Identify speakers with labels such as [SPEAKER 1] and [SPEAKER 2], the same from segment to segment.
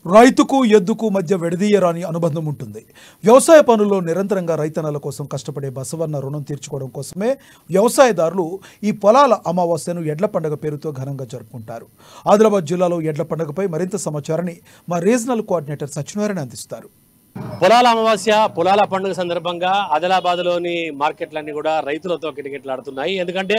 [SPEAKER 1] రైతుకు ఎద్దుకు మధ్య విడదీయరాని అనుబంధం ఉంటుంది. వ్యవసాయ పనుల్లో నిరంతరంగా రైతన్నల కోసం కష్టపడే బసవన్న రుణం తీర్చుకోవడం కోసమే వ్యవసాయదారులు ఈ పొలాల అమావాస్యను ఎడ్ల పండుగ పేరుతో ఘనంగా జరుపుకుంటారు. ఆదిలాబాద్ జిల్లాలో ఎడ్ల పండుగపై మరింత సమాచారాన్ని మా రీజనల్ కోఆర్డినేటర్ సత్యనారాయణ అందిస్తారు.
[SPEAKER 2] పొలాల అమావాస్య పొలాల పండుగ సందర్భంగా ఆదిలాబాద్లోని మార్కెట్లన్నీ కూడా రైతులతో కిటకిటలాడుతున్నాయి. ఎందుకంటే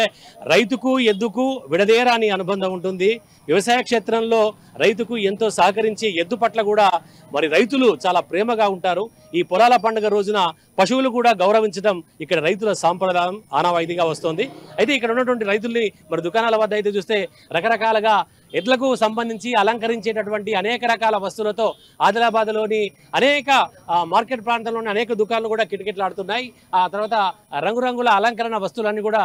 [SPEAKER 2] రైతుకు ఎద్దుకు విడదీయరాని అనుబంధం ఉంటుంది. వ్యవసాయ క్షేత్రంలో రైతుకు ఎంతో సహకరించి ఎద్దు పట్ల కూడా మరి రైతులు చాలా ప్రేమగా ఉంటారు. ఈ పొలాల పండుగ రోజున పశువులు కూడా గౌరవించడం ఇక్కడ రైతుల సాంప్రదాయం ఆనవాయితీగా వస్తుంది. అయితే ఇక్కడ ఉన్నటువంటి రైతుల్ని మరి దుకాణాల వద్ద అయితే చూస్తే రకరకాలుగా ఎడ్లకు సంబంధించి అలంకరించేటటువంటి అనేక రకాల వస్తువులతో ఆదిలాబాద్లోని అనేక మార్కెట్ ప్రాంతంలోని అనేక దుకాణాలు కూడా కిటకిటలాడుతున్నాయి. ఆ తర్వాత రంగురంగుల అలంకరణ వస్తువులన్నీ కూడా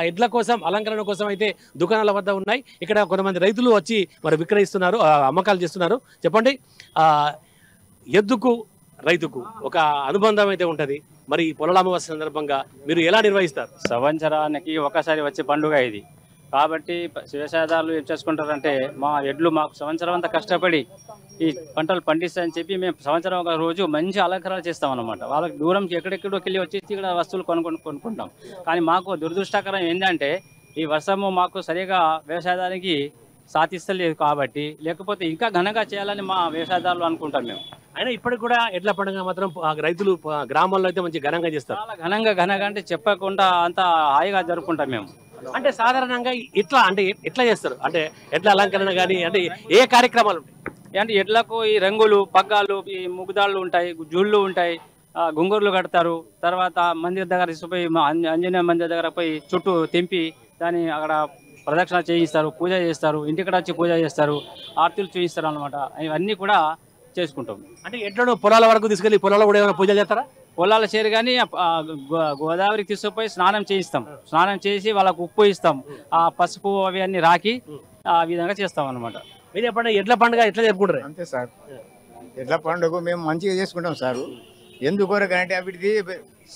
[SPEAKER 2] ఎడ్ల కోసం అలంకరణ కోసం అయితే దుకాణాల వద్ద ఉన్నాయి. ఇక్కడ కొంతమంది రైతులు వచ్చి మరి విక్రయిస్తున్నారు, అమ్మకాలు చేస్తున్నారు. చెప్పండి, ఎద్దుకు రైతుకు ఒక అనుబంధం అయితే ఉంటుంది. మరి పొలాల అమావాస్య సందర్భంగా మీరు ఎలా నిర్వహిస్తారు?
[SPEAKER 3] సంవత్సరానికి ఒకసారి వచ్చే పండుగ ఇది కాబట్టి వ్యవసాయదారులు ఏం చేసుకుంటారంటే, మా ఎడ్లు మాకు సంవత్సరం అంతా కష్టపడి ఈ పంటలు పండిస్తాయని చెప్పి మేము సంవత్సరం ఒక రోజు మంచి అలంకరణ చేస్తాం అన్నమాట. వాళ్ళకి దూరం ఎక్కడెక్కడికి వెళ్ళి వచ్చేసి ఇక్కడ వస్తువులు కొనుక్కుంటాం. కానీ మాకు దురదృష్టకరం ఏంటంటే ఈ వర్షము మాకు సరిగా వ్యవసాయానికి సాధిస్తలేదు కాబట్టి, లేకపోతే ఇంకా ఘనంగా చేయాలని మా వ్యవసాయదారులు అనుకుంటాం మేము.
[SPEAKER 2] అయినా ఇప్పటికి కూడా ఎడ్ల పండుగ మాత్రం రైతులు గ్రామాల్లో అయితే మంచి ఘనంగా చేస్తారు.
[SPEAKER 3] చాలా ఘనంగా అంటే చెప్పకుండా అంత హాయిగా జరుపుకుంటాం మేము.
[SPEAKER 2] అంటే సాధారణంగా ఎట్లా చేస్తారు? అంటే ఎట్లా అలంకరణ కానీ అంటే ఏ కార్యక్రమాలు ఉంటాయి?
[SPEAKER 3] అంటే ఎడ్లకు ఈ రంగులు, పగ్గాలు, ఈ ముగ్గుదాళ్ళు ఉంటాయి, జుళ్ళు ఉంటాయి, గుంగూరులు కడతారు. తర్వాత మందిర్ దగ్గర తీసుకుపోయి ఆంజనేయ మందిర్ దగ్గర పోయి చుట్టూ తెంపి దాన్ని అక్కడ ప్రదక్షిణ చేయిస్తారు, పూజ చేస్తారు, ఇంటికి వచ్చి పూజ చేస్తారు, ఆర్తులు చూపిస్తారు అన్నమాట. ఇవన్నీ కూడా చేసుకుంటాం.
[SPEAKER 2] అంటే ఎడ్లను పొలాల వరకు తీసుకెళ్ళి పొలాల్లో కూడా ఏమైనా పూజలు చేస్తారా?
[SPEAKER 3] పొలాల చేరు కానీ గోదావరికి తీసుకుపోయి స్నానం చేయిస్తాం. స్నానం చేసి వాళ్ళకు ఉప్పు ఇస్తాం, ఆ పసుపు అవి అన్ని రాకి ఆ విధంగా చేస్తాం అన్నమాట.
[SPEAKER 2] మీరు ఎప్పుడైనా ఎడ్ల పండుగ ఎట్లా జరుపుకుంటారు?
[SPEAKER 4] అంతే సార్, ఎడ్ల పండుగ మేము మంచిగా చేసుకుంటాం సారు. ఎందుకొరకంటే అవిటిది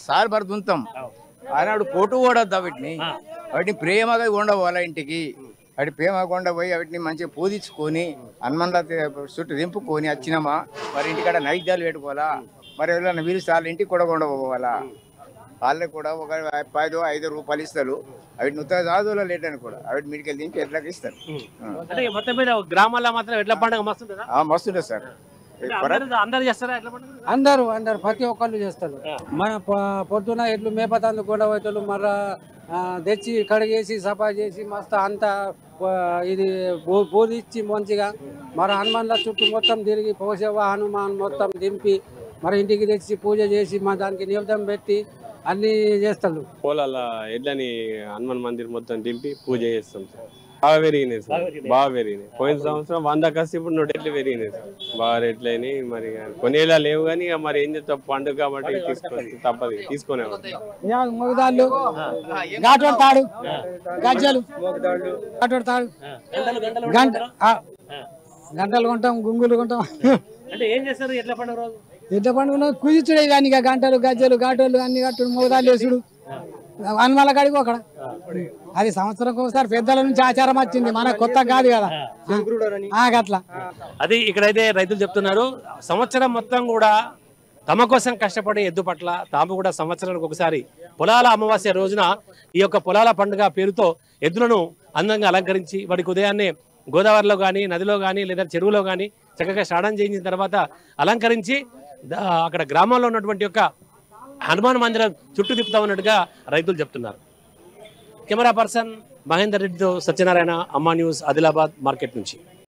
[SPEAKER 4] సార్ పడుతుంటాం ఆనాడు పోటు ఓడద్దు వాటిని ప్రేమగా ఉండవు ఇంటికి. వాటి ప్రేమగా ఉండబోయి వాటిని మంచిగా పూజించుకొని హనుమాన్ల చుట్టూ దింపుకొని వచ్చినామా, మరి ఇంటికాడ నైవేద్యాలు పెట్టుకోవాలా, మరి ఎవరైనా పిలిస్తే వాళ్ళ ఇంటికి కూడా ఉండబోవాలా. వాళ్ళకి కూడా ఒక 5 రూపాయలు ఇస్తారు. అవి నూతన సాధువులో లేటని కూడా అవి మీడికి దింపి ఎట్లకి ఇస్తారు.
[SPEAKER 2] అంటే మొత్తం మీద గ్రామాల్లో మాత్రం ఎడ్ల పండుగ
[SPEAKER 4] మస్తుంటుంది సార్.
[SPEAKER 2] అందరు చేస్తారా ఎడ్ల పండుగ?
[SPEAKER 5] అందరు ప్రతి ఒక్కళ్ళు చేస్తారు. మన పొద్దున ఎడ్లు మేపతందుకు కూడా పోతారు. మళ్ళా తెచ్చి కడిగేసి సఫా చేసి మస్తు అంతా ఇది బోధించి మంచిగా మరి హనుమాన్ల చుట్టూ మొత్తం తిరిగి పోసేవ హనుమాన్ మొత్తం దింపి మరి ఇంటికి తెచ్చి పూజ చేసి మా దానికి నివేదన పెట్టి అన్ని చేస్తారు.
[SPEAKER 6] పొలాల ఎడ్లని హనుమాన్ మందిర్ మొత్తం దింపి పూజ చేస్తాం సార్. బాగా పెరిగినాయి సార్, బాగా పెరిగినాయి. పోయిన సంవత్సరం 100 కాస్త ఇప్పుడు 100 రెట్లు పెరిగినాయి సార్. బాగా రేట్లని మరి కొనేలా లేవు కానీ మరి ఏం చేస్తాం, పండుగ కాబట్టి తప్పదు, తీసుకునే
[SPEAKER 5] మొగదాళ్ళు, ఘాటోడు తాడు, గజ్జలు, ఘాటోడు తాడు, గంటలు కొంటాం, గుంగులు కొంటాం.
[SPEAKER 2] అంటే ఏం చేస్తారు ఎడ్ల పండుగ రోజు?
[SPEAKER 5] ఎడ్ల పండుగ కుదిచుడే కానీ ఇక గంటలు, గజ్జలు, ఘాటోళ్ళు అన్ని కట్టుడు, మొగదాళ్ళు వేసుడు, హనుమాల కాడికి అక్కడ. అది సంవత్సరం ఒకసారి పెద్దల నుంచి ఆచారం వచ్చింది, మన కొత్త కాదు కదా అట్లా.
[SPEAKER 2] అది ఇక్కడైతే రైతులు చెప్తున్నారు, సంవత్సరం మొత్తం కూడా తమ కోసం కష్టపడే ఎద్దు పట్ల తాము కూడా సంవత్సరానికి ఒకసారి పొలాల అమావాస్య రోజున ఈ యొక్క పొలాల పండుగ పేరుతో ఎద్దులను అందంగా అలంకరించి వాడికి ఉదయాన్నే గోదావరిలో కానీ నదిలో కానీ లేదా చెరువులో కానీ చక్కగా స్నానం చేయించిన తర్వాత అలంకరించి అక్కడ గ్రామంలో ఉన్నటువంటి యొక్క హనుమాన్ మందిరం చుట్టూ తిప్పుతామన్నట్టుగా రైతులు చెప్తున్నారు. కెమెరా పర్సన్ మహేందర్ రెడ్డితో సత్యనారాయణ, అమ్మా న్యూస్, ఆదిలాబాద్ మార్కెట్ నుంచి.